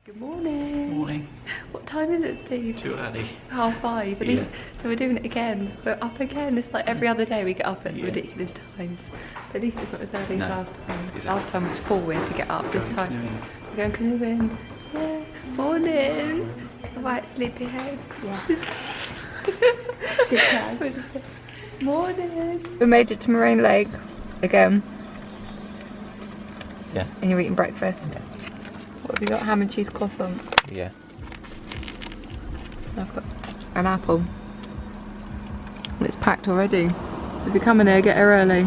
Good morning. Morning. What time is it, Steve? Too early. 5:30. At least, so we're doing it again. We're up again. It's like every other day we get up at ridiculous times. But at least it's not as early as last time. Last time was 4 we had to get up. This time we're going canoeing. Yeah. Morning. Alright, sleepyhead. Yeah. Good time. Morning. We made it to Moraine Lake again. Yeah. And you're eating breakfast. What have you got? Ham and cheese croissant. Yeah. I've got an apple. It's packed already. If you're coming here, get here early.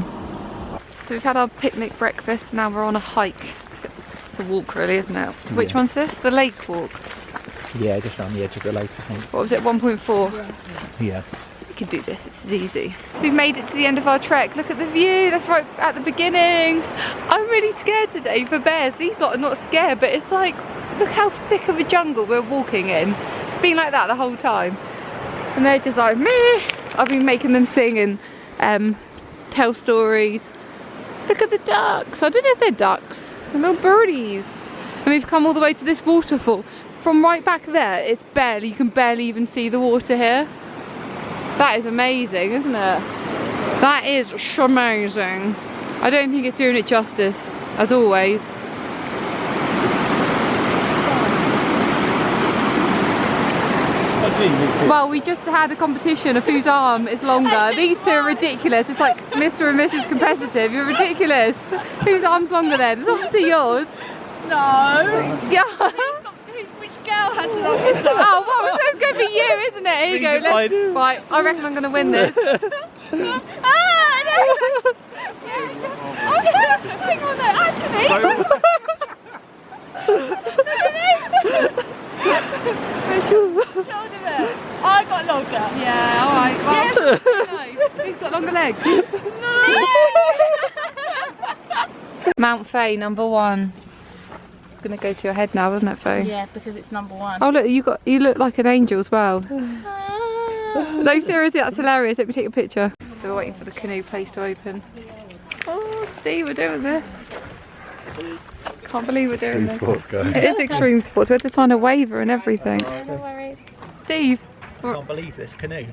So we've had our picnic breakfast, now we're on a hike. It's a walk really, isn't it? Yeah. Which one's this? The lake walk? Yeah, just on the edge of the lake, I think. What was it, 1.4? Yeah. We can do this, it's easy. So we've made it to the end of our trek. Look at the view, that's right at the beginning. I'm really scared today for bears. These lot are not scared, but it's like, look how thick of a jungle we're walking in. It's been like that the whole time. And they're just like, meh. I've been making them sing and tell stories. Look at the ducks. I don't know if they're ducks. They're little birdies. And we've come all the way to this waterfall. From right back there, it's barely, you can barely even see the water here. That is amazing, isn't it? That is amazing. I don't think it's doing it justice, as always. Well, we just had a competition of whose arm is longer. These two are ridiculous. It's like Mr. and Mrs. Competitive. You're ridiculous. Whose arm's longer then? It's obviously yours. No. Yeah. Which girl has the longest arm? Oh, well, so it's going to be you, isn't it? Here you go. Let's, right, I reckon I'm going to win this. Ah, no. Hang on though, actually. Shoulder bit. I got longer. Yeah, alright. Well, no. Who's got longer legs? Mount Faye, #1. It's gonna go to your head now, isn't it, Faye? Yeah, because it's #1. Oh look, you look like an angel as well. No, seriously, that's hilarious. Let me take a picture. So we're waiting for the canoe place to open. Oh, Steve, we're doing this. Can't believe we're doing this. Sports, guys. It is extreme sports. We had to sign a waiver and everything. No worries. Steve. I can't believe this canoe.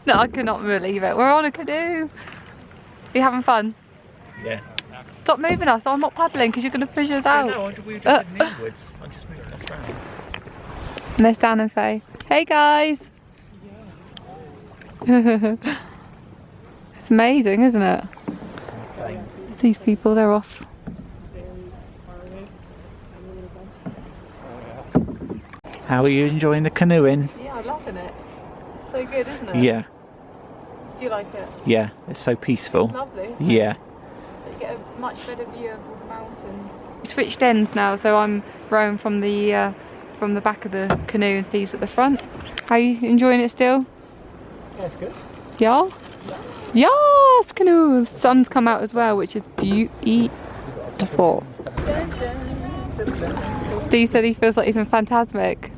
No, I cannot believe it. We're on a canoe. Are you having fun? Yeah. Stop moving us. I'm not paddling because you're going to push us out. No, we were just heading inwards. I'm just moving us around. And there's Dan and Faye. Hey guys. It's amazing, isn't it? Insane. These people, they're off. How are you enjoying the canoeing? Yeah, I'm loving it. It's so good, isn't it? Yeah. Do you like it? Yeah, it's so peaceful. It's lovely. Isn't Yeah. it? You get a much better view of all the mountains. We switched ends now, so I'm rowing from the back of the canoe and Steve's at the front. How are you enjoying it still? Yeah, it's good. Yeah? Yes, canoe. The sun's come out as well, which is beautiful. Steve said he feels like he's in Fantasmic.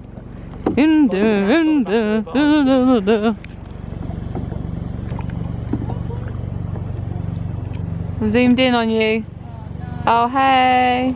I'm zoomed in on you. Oh, hey.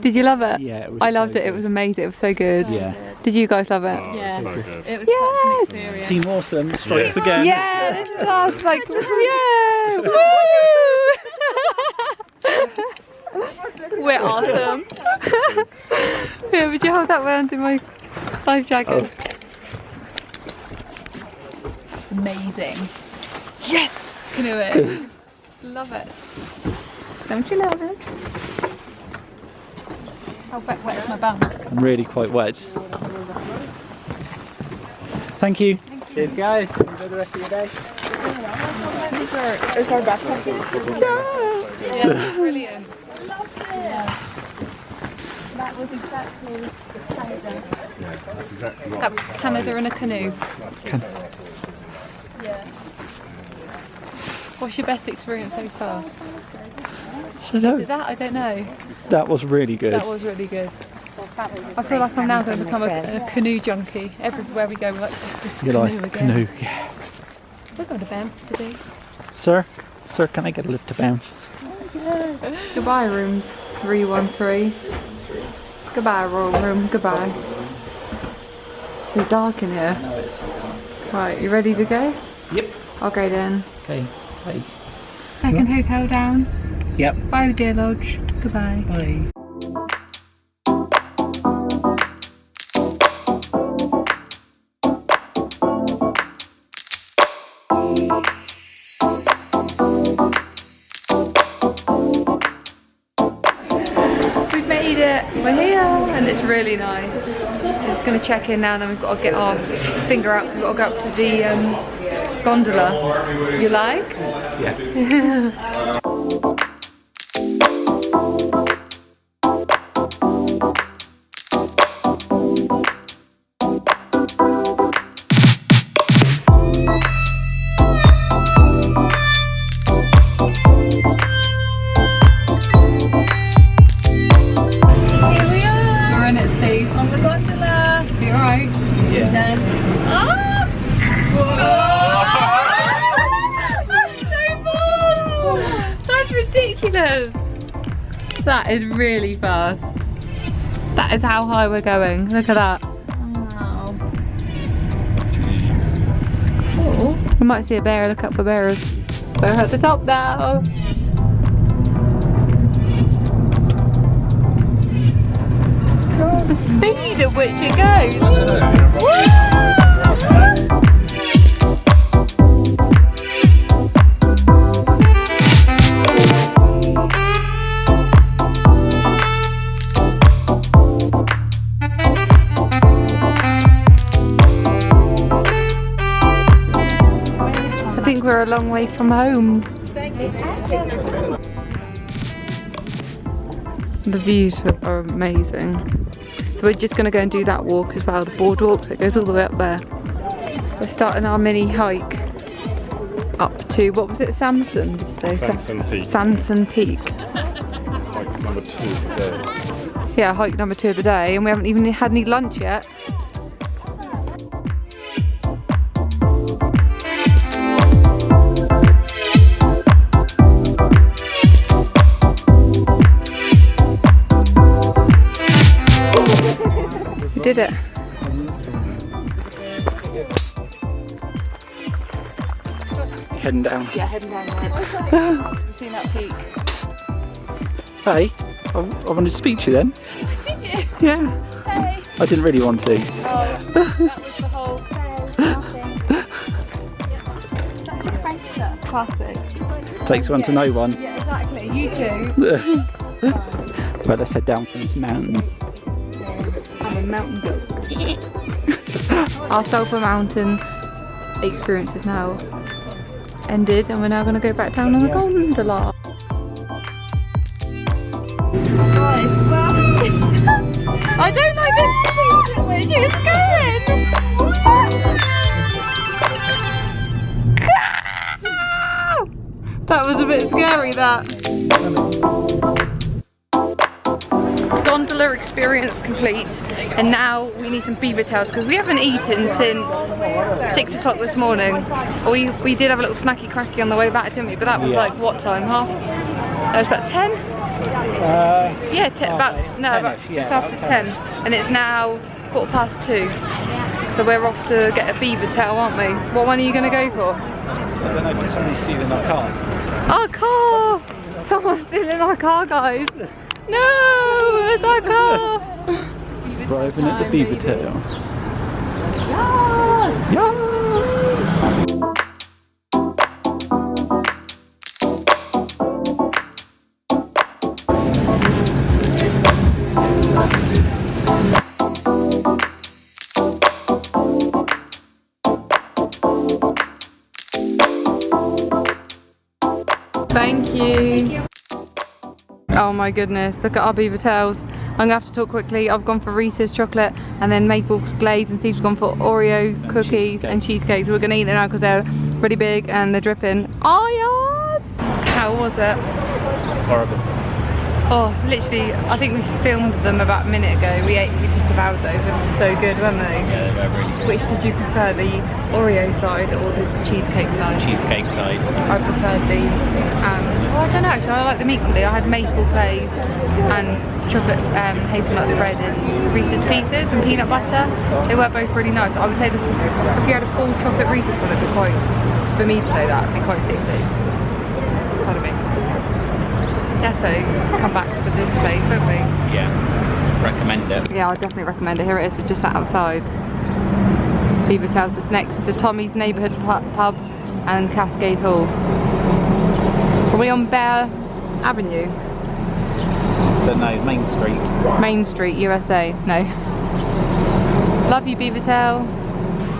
Did you love it? Yeah, it was I loved so it. It good. was amazing. It was so good. Yeah. Did you guys love it? Yeah. So good. It was Yes. such an experience. Team Awesome strikes again. Yeah, this is us. Like, yeah, woo! We're awesome. Yeah, would you hold that round in my life jacket? Amazing. Yes! Canoeing. Love it. Don't you love it? How wet is my bum? I'm really quite wet. Thank you. Cheers, guys. Enjoy the rest of your day. Is our backpack? Yeah, brilliant. That was exactly Canada. Yeah, that's exactly right. That was Canada in a canoe. Yeah. What's your best experience so far? I don't know. Is it that? I don't know. That was really good. That was really good. I feel like I'm now going to become a canoe junkie. Everywhere we go, we're like, just a You canoe like again. canoe? Yeah. We're going to Banff today. Sir, can I get a lift to Banff? Goodbye, room 313. Goodbye, room. Goodbye. It's so dark in here. Right, you ready to go? Yep. Okay then. Okay. Bye. Second hotel down. Yep. Bye, dear lodge. Goodbye. Bye. We've made it. We're here, and it's really nice. We're just going to check in now, and then we've got to get our finger out. We've got to go up to the gondola. You like? Yeah. That is really fast. That is how high we're going. Look at that. Wow. Cool. We might see a bear. Look up for bears. We're at the top now. The speed at which it goes. I think we're a long way from home. The views are amazing. So we're just going to go and do that walk as well, the boardwalk, so it goes all the way up there. We're starting our mini hike up to, what was it, Samson, did you say? Sanson Peak. Sanson Peak. Hike number 2 of the day. Yeah, hike number 2 of the day, and we haven't even had any lunch yet. We did it. Psst. Heading down. Yeah, heading down there. We've seen that peak. Psst. Faye, I wanted to speak to you then. Did you? Yeah. Hey. I didn't really want to. Oh, that was the whole nothing. Such a prankster. Classic. Takes one to know one. Yeah, exactly. You too. Right, let's head down from this mountain. I'm a mountain goat. Our Sulphur Mountain experience is now ended, and we're now going to go back down on the gondola. Oh, it's busting. I don't like this thing which is going. That was a bit scary, that. Gondola experience complete, and now we need some beaver tails because we haven't eaten since 6 o'clock this morning. We did have a little snacky cracky on the way back, didn't we? But that was like what time? That was about 10? Yeah, about just after 10, and it's now 2:15. So we're off to get a beaver tail, aren't we? What one are you going to go for? I don't know, but somebody's stealing our car. Our car! Someone's stealing our car, guys. No, it's our car. Arriving at the beaver tail. Yes! Yes! Thank you. Oh my goodness, look at our beaver tails. I'm gonna have to talk quickly. I've gone for Reese's chocolate and then maple glaze, and Steve's gone for Oreo cookies and cheesecake. So we're gonna eat them now because they're really big and they're dripping. Oh yes! How was it? Horrible. Oh, literally, I think we filmed them about a minute ago. We just devoured those. They were so good, weren't they? Yeah, they were really good. Which did you prefer, the Oreo side or the cheesecake side? Cheesecake side. I preferred the, well, I don't know actually, I like them equally. I had maple glaze and chocolate hazelnut spread and Reese's Pieces and peanut butter. They were both really nice. I would say that if you had a full chocolate Reese's one, it'd be quite, for me to say that, it'd be quite sickly. Pardon me. Defo come back to this place, won't we? Yeah, recommend it. Yeah, I'd definitely recommend it. Here it is, we're just sat outside. Beaver Tails is next to Tommy's neighbourhood pub and Cascade Hall. Are we on Bear Avenue? But no, Main Street. Main Street, USA. No. Love you, Beaver Tail.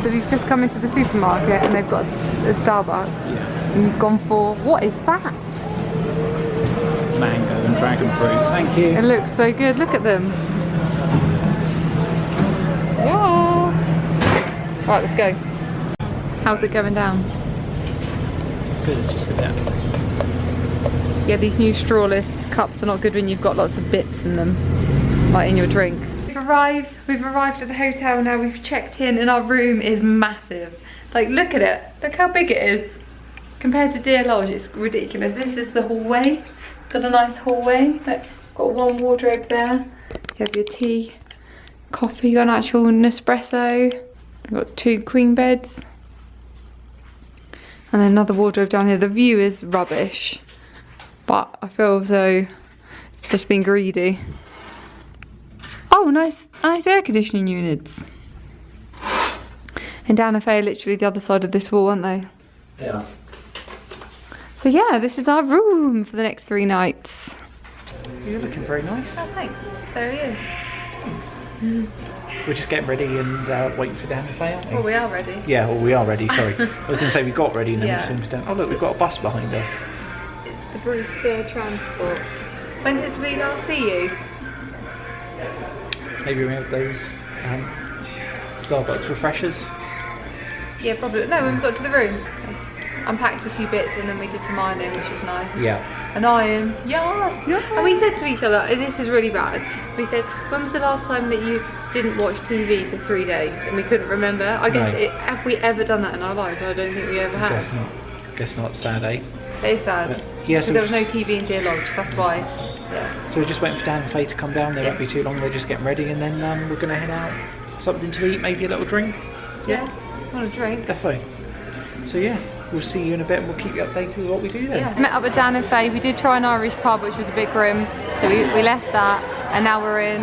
So we've just come into the supermarket and they've got a Starbucks. Yeah. And you've gone for, what is that? Mango and dragon fruit. Thank you. It looks so good. Look at them. Yes. Right, let's go. How's it going down? Good, it's just a bit. Yeah, these new strawless cups are not good when you've got lots of bits in them, like in your drink. We've arrived at the hotel now. We've checked in and our room is massive. Like, look at it. Look how big it is. Compared to Dear Lodge, it's ridiculous. This is the hallway. Got a nice hallway. Look, got one wardrobe there. You have your tea, coffee, you got an actual Nespresso. You've got 2 queen beds. And then another wardrobe down here. The view is rubbish, but I feel as though it's just been greedy. Oh, nice air conditioning units. And Dan and Faye are literally the other side of this wall, aren't they? Yeah. So yeah, this is our room for the next 3 nights. You're looking very nice. Oh, thanks. There he is. We're just getting ready and waiting for Dan and Faye, aren't we? Well, we are ready. Yeah, well, we are ready, sorry. I was going to say we got ready and then Yeah. we just down. Oh look, we've got a bus behind us. It's the Brewster Transport. When did we last see you? Maybe we have those Starbucks refreshers. Yeah, probably. No, when we got to the room. Unpacked a few bits and then we did some ironing, which was nice. Yeah. An iron, yes. And we said to each other, this is really bad. We said, when was the last time that you didn't watch TV for 3 days? And we couldn't remember. I guess, No. have we ever done that in our lives? I don't think we ever have. Guess not. Guess not. Sad, eh? It is sad. But, yeah, Because so there was no TV in Dear Lodge, that's why. Yeah. So we're just waiting for Dan and Faye to come down. They won't be too long. They're just getting ready, and then we're going to head out. Something to eat, maybe a little drink. Yeah. Want a drink? Definitely. So yeah, we'll see you in a bit and we'll keep you updated with what we do then. Yeah. Met up with Dan and Faye. We did try an Irish pub, which was a bit grim. So we left that, and now we're in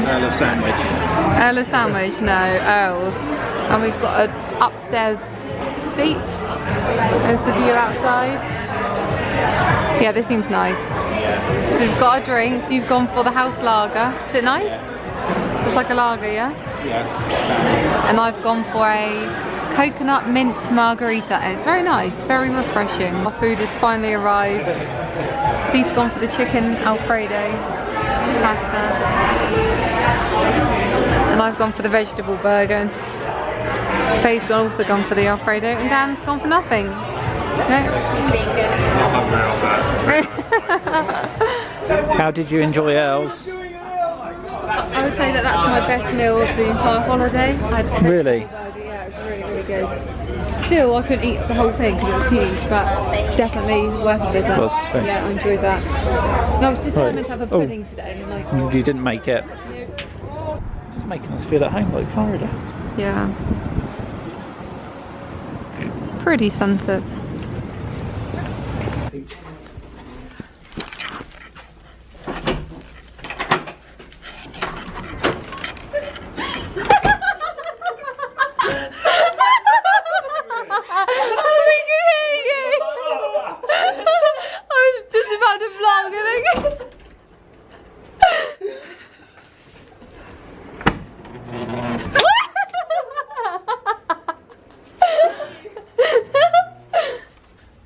Earl sandwich. Earl Sandwich, no, Earl's. And we've got an upstairs seat. There's the view outside. Yeah, this seems nice. Yeah. We've got a drink, so you've gone for the house lager. Is it nice? Just like a lager, yeah? Yeah. And I've gone for a coconut mint margarita, and it's very nice, very refreshing. Our food has finally arrived. Steve's gone for the chicken Alfredo pasta, and I've gone for the vegetable burger, and Faye's also gone for the Alfredo, and Dan's gone for nothing. How did you enjoy Earl's? I would say that that's my best meal of the entire holiday. I had Really? Yeah, it was really, really good. Still, I couldn't eat the whole thing because it was huge, but definitely worth a visit. Yeah, I enjoyed that. And I was determined to have a pudding today. And You didn't make it. It's just making us feel at home like Florida. Yeah. Pretty sunset.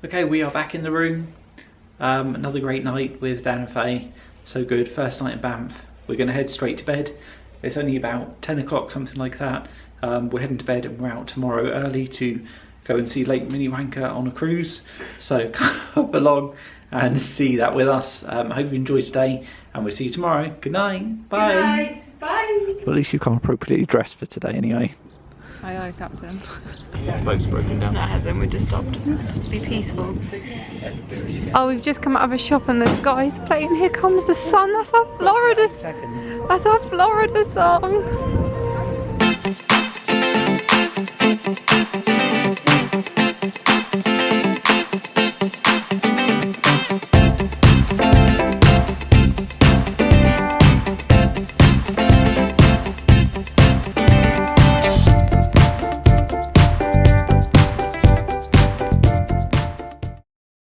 Okay, we are back in the room. Another great night with Dan and Faye. So good. First night in Banff. We're going to head straight to bed. It's only about 10 o'clock, something like that. We're heading to bed and we're out tomorrow early to go and see Lake Minnewanka on a cruise. So come along and see that with us. I hope you enjoyed today, and we'll see you tomorrow. Good night. Bye. Good night. Bye. Well, at least you come appropriately dressed for today anyway. Aye, aye, Captain. Boat's broken down. No, it hasn't. We just stopped just to be peaceful. Oh, we've just come out of a shop and the guy's playing Here Comes the Sun. That's our Florida. That's our Florida song.